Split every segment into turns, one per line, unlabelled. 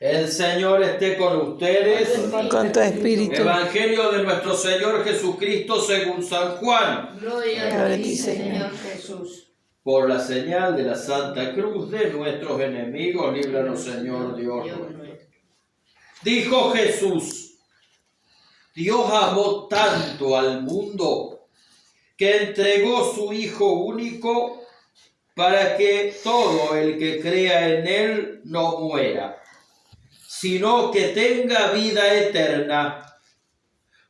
El Señor esté con ustedes.
Con tu espíritu.
Evangelio de nuestro Señor Jesucristo según San Juan.
Gloria a ti, Señor
Jesús.
Por la señal de la Santa Cruz de nuestros enemigos, líbranos, Señor Dios nuestro. Dijo Jesús: Dios amó tanto al mundo que entregó su Hijo único para que todo el que crea en Él no muera, sino que tenga vida eterna.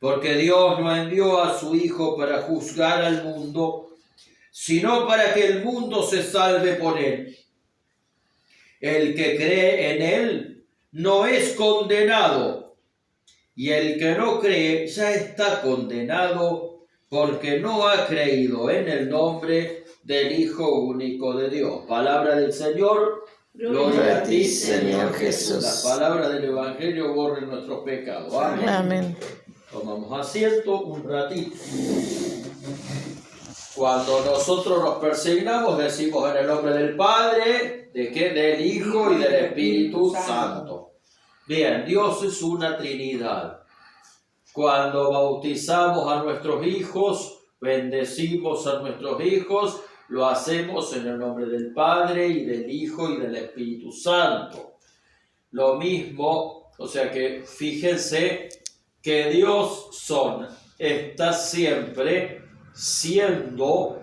Porque Dios no envió a su Hijo para juzgar al mundo, sino para que el mundo se salve por Él. El que cree en Él no es condenado, y el que no cree ya está condenado, porque no ha creído en el nombre del Hijo único de Dios. Palabra del Señor.
Gloria a ti, Señor Jesús.
Las palabras del Evangelio borren nuestros pecados. Amén.
Amén.
Tomamos asiento un ratito. Cuando nosotros nos persignamos, decimos en el nombre del Padre, ¿de qué? Del Hijo y del Espíritu Santo. Bien, Dios es una Trinidad. Cuando bautizamos a nuestros hijos, bendecimos a nuestros hijos, lo hacemos en el nombre del Padre y del Hijo y del Espíritu Santo. Lo mismo, o sea que fíjense que Dios está siempre siendo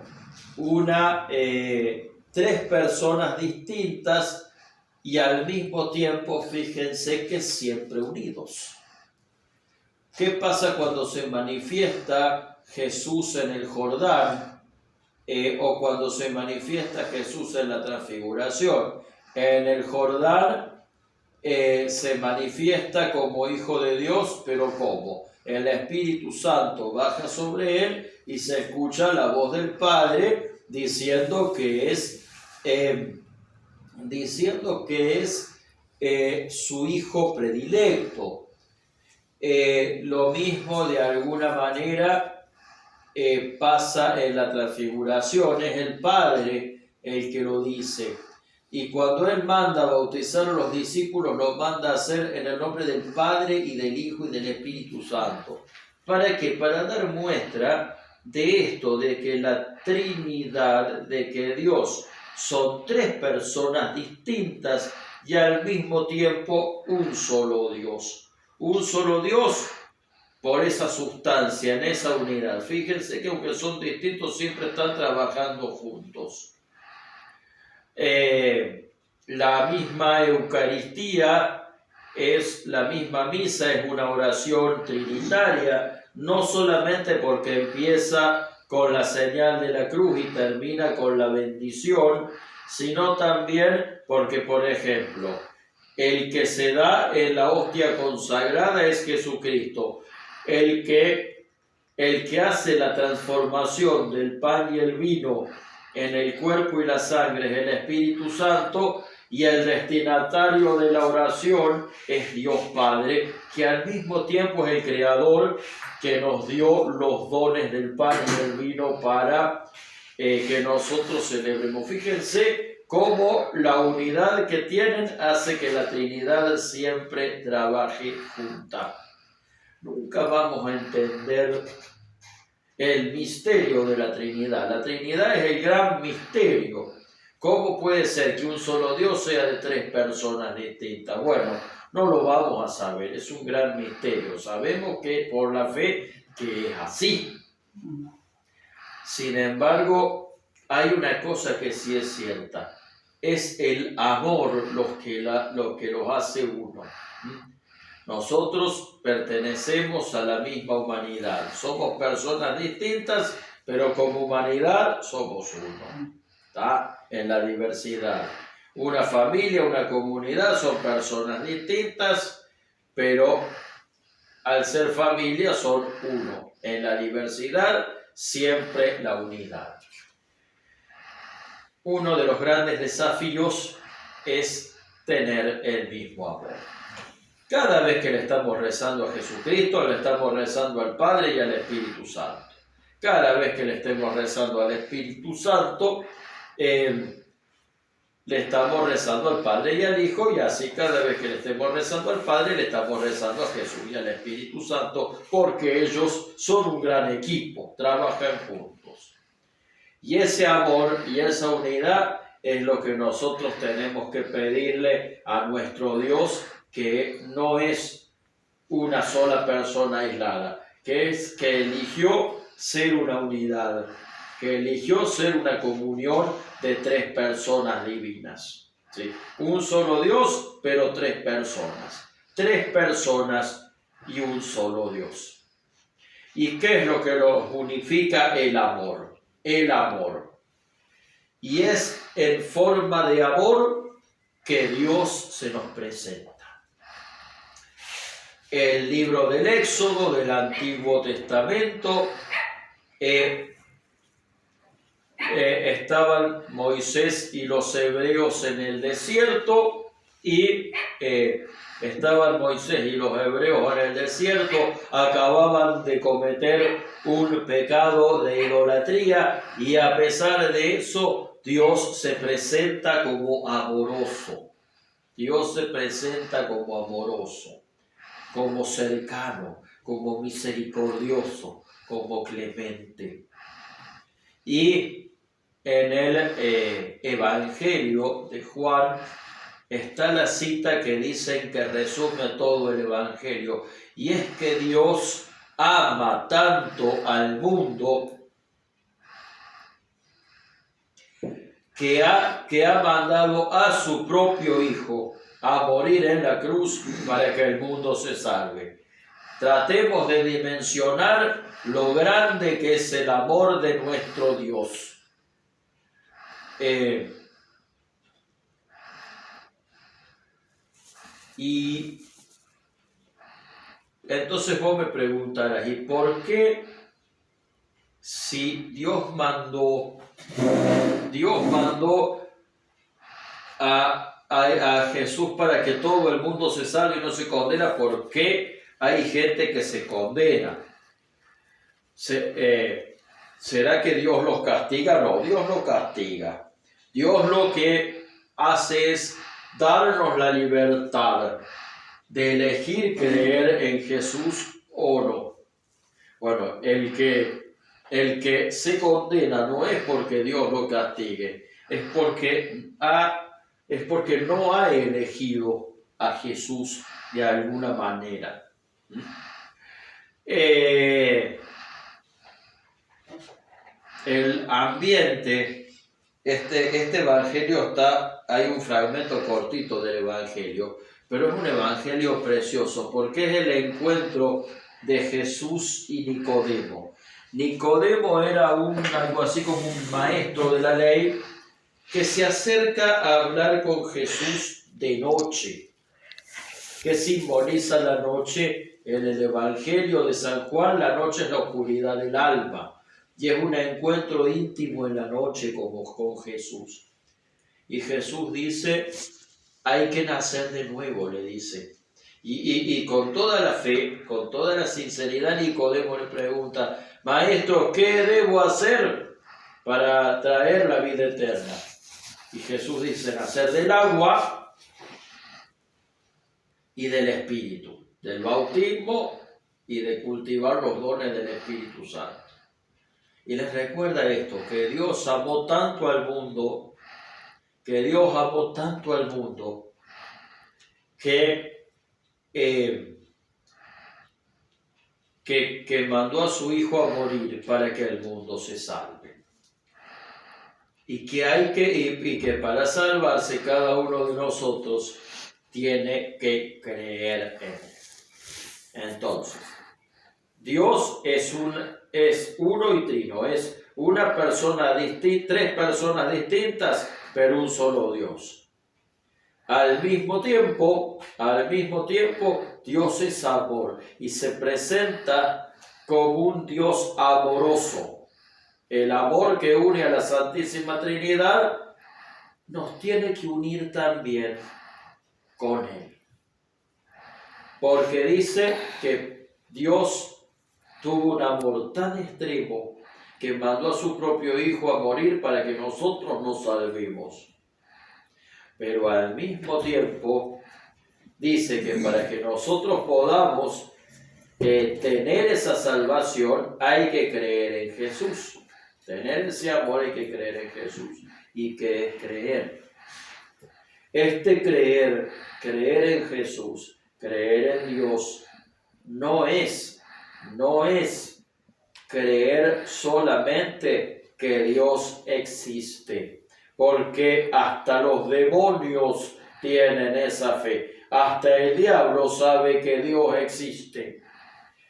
tres personas distintas y al mismo tiempo fíjense que siempre unidos. ¿Qué pasa cuando se manifiesta Jesús en el Jordán o cuando se manifiesta Jesús en la transfiguración? En el Jordán se manifiesta como Hijo de Dios, pero ¿cómo? El Espíritu Santo baja sobre él y se escucha la voz del Padre diciendo que es su Hijo predilecto. Lo mismo de alguna manera pasa en la transfiguración, es el Padre el que lo dice. Y cuando Él manda a bautizar a los discípulos, los manda a hacer en el nombre del Padre y del Hijo y del Espíritu Santo. ¿Para qué? Para dar muestra de esto, de que la Trinidad, de que Dios son tres personas distintas y al mismo tiempo un solo Dios. Un solo Dios por esa sustancia, en esa unidad. Fíjense que aunque son distintos, siempre están trabajando juntos. La misma Eucaristía es la misma misa, es una oración trinitaria, no solamente porque empieza con la señal de la cruz y termina con la bendición, sino también porque, por ejemplo, el que se da en la hostia consagrada es Jesucristo, el que hace la transformación del pan y el vino en el cuerpo y la sangre es el Espíritu Santo, y el destinatario de la oración es Dios Padre, que al mismo tiempo es el Creador que nos dio los dones del pan y del vino para que nosotros celebremos. Fíjense cómo la unidad que tienen hace que la Trinidad siempre trabaje junta. Nunca vamos a entender el misterio de la Trinidad. La Trinidad es el gran misterio. ¿Cómo puede ser que un solo Dios sea de tres personas distintas? Bueno, no lo vamos a saber, es un gran misterio. Sabemos que por la fe que es así. Sin embargo, hay una cosa que sí es cierta. Es el amor lo que los hace uno. Nosotros pertenecemos a la misma humanidad. Somos personas distintas, pero como humanidad somos uno. ¿Está? En la diversidad. Una familia, una comunidad son personas distintas, pero al ser familia son uno. En la diversidad, siempre la unidad. Uno de los grandes desafíos es tener el mismo amor. Cada vez que le estamos rezando a Jesucristo, le estamos rezando al Padre y al Espíritu Santo. Cada vez que le estemos rezando al Espíritu Santo, le estamos rezando al Padre y al Hijo, y así cada vez que le estemos rezando al Padre, le estamos rezando a Jesús y al Espíritu Santo, porque ellos son un gran equipo, trabajan juntos. Y ese amor y esa unidad es lo que nosotros tenemos que pedirle a nuestro Dios, que no es una sola persona aislada, que eligió ser una unidad, que eligió ser una comunión de tres personas divinas. ¿Sí? Un solo Dios, pero tres personas. Tres personas y un solo Dios. ¿Y qué es lo que los unifica? El amor. El amor. Y es en forma de amor que Dios se nos presenta. El libro del Éxodo del Antiguo Testamento, estaban Moisés y los hebreos en el desierto, y estaban Moisés y los hebreos en el desierto, acababan de cometer un pecado de idolatría, y a pesar de eso Dios se presenta como amoroso. Dios se presenta como amoroso, como cercano, como misericordioso, como clemente. Y en el Evangelio de Juan está la cita que dicen que resume todo el Evangelio, y es que Dios ama tanto al mundo que ha mandado a su propio Hijo a morir en la cruz para que el mundo se salve. Tratemos de dimensionar lo grande que es el amor de nuestro Dios. Y entonces vos me preguntarás, ¿y por qué, si Dios mandó a Jesús para que todo el mundo se salve y no se condena, por qué hay gente que se condena? ¿Será que Dios los castiga? No, Dios no castiga. Dios lo que hace es darnos la libertad de elegir creer en Jesús o no. Bueno, el que se condena no es porque Dios lo castigue, es porque no ha elegido a Jesús de alguna manera. El ambiente, este evangelio hay un fragmento cortito del evangelio, pero es un evangelio precioso porque es el encuentro de Jesús y Nicodemo. Nicodemo era algo así como un maestro de la ley que se acerca a hablar con Jesús de noche. ¿Qué simboliza la noche? En el Evangelio de San Juan, la noche es la oscuridad del alma, y es un encuentro íntimo en la noche como con Jesús. Y Jesús dice, hay que nacer de nuevo, le dice. Y con toda la fe, con toda la sinceridad, Nicodemo le pregunta, Maestro, ¿qué debo hacer para traer la vida eterna? Y Jesús dice, nacer del agua y del Espíritu, del bautismo y de cultivar los dones del Espíritu Santo. Y les recuerda esto, que Dios amó tanto al mundo, que mandó a su Hijo a morir para que el mundo se salve. Y que para salvarse cada uno de nosotros tiene que creer en Él. Entonces, Dios es uno y trino, es una persona distinta, tres personas distintas, pero un solo Dios. Al mismo tiempo, Dios es amor y se presenta como un Dios amoroso. El amor que une a la Santísima Trinidad nos tiene que unir también con Él. Porque dice que Dios tuvo un amor tan extremo que mandó a su propio Hijo a morir para que nosotros nos salvemos. pero al mismo tiempo dice que para que nosotros podamos tener esa salvación hay que creer en Jesús. Tener ese amor hay que creer en Jesús. ¿Y qué es creer? Creer en Jesús, creer en Dios, no es creer solamente que Dios existe, porque hasta los demonios tienen esa fe, hasta el diablo sabe que Dios existe.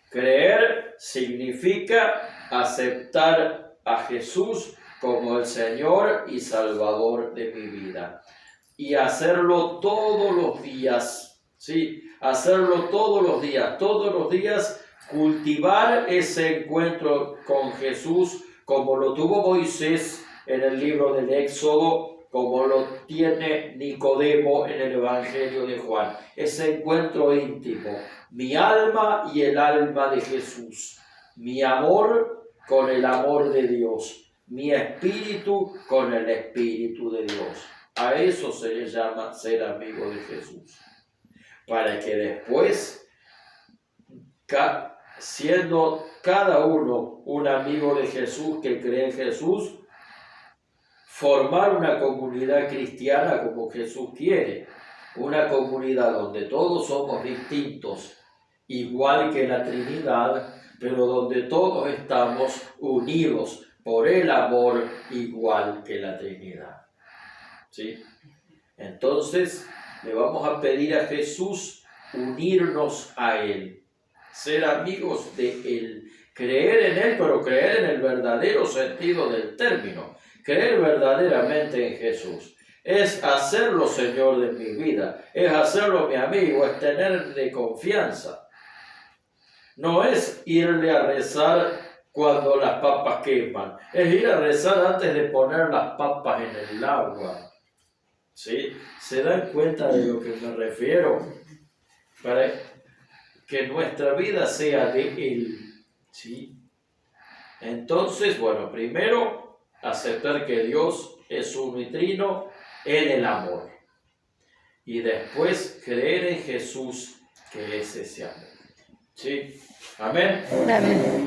Creer significa aceptar a Jesús como el Señor y Salvador de mi vida. Y hacerlo todos los días, ¿sí? Hacerlo todos los días cultivar ese encuentro con Jesús como lo tuvo Moisés en el libro del Éxodo, como lo tiene Nicodemo en el Evangelio de Juan. Ese encuentro íntimo, mi alma y el alma de Jesús, mi amor con el amor de Dios, mi espíritu con el espíritu de Dios. A eso se le llama ser amigo de Jesús. Para que después, siendo cada uno un amigo de Jesús que cree en Jesús, formar una comunidad cristiana como Jesús quiere. Una comunidad donde todos somos distintos, igual que la Trinidad, pero donde todos estamos unidos por el amor igual que la Trinidad. ¿Sí? Entonces le vamos a pedir a Jesús unirnos a Él, ser amigos de Él, creer en Él, pero creer en el verdadero sentido del término, creer verdaderamente en Jesús. Es hacerlo Señor de mi vida, es hacerlo mi amigo, es tenerle confianza. No es irle a rezar cuando las papas queman, es ir a rezar antes de poner las papas en el agua. ¿Sí? ¿Se dan cuenta de lo que me refiero? Para que nuestra vida sea de Él. ¿Sí? Entonces, bueno, primero aceptar que Dios es uno y trino en el amor. Y después creer en Jesús, que es ese amor. ¿Sí? Amén.
Amén.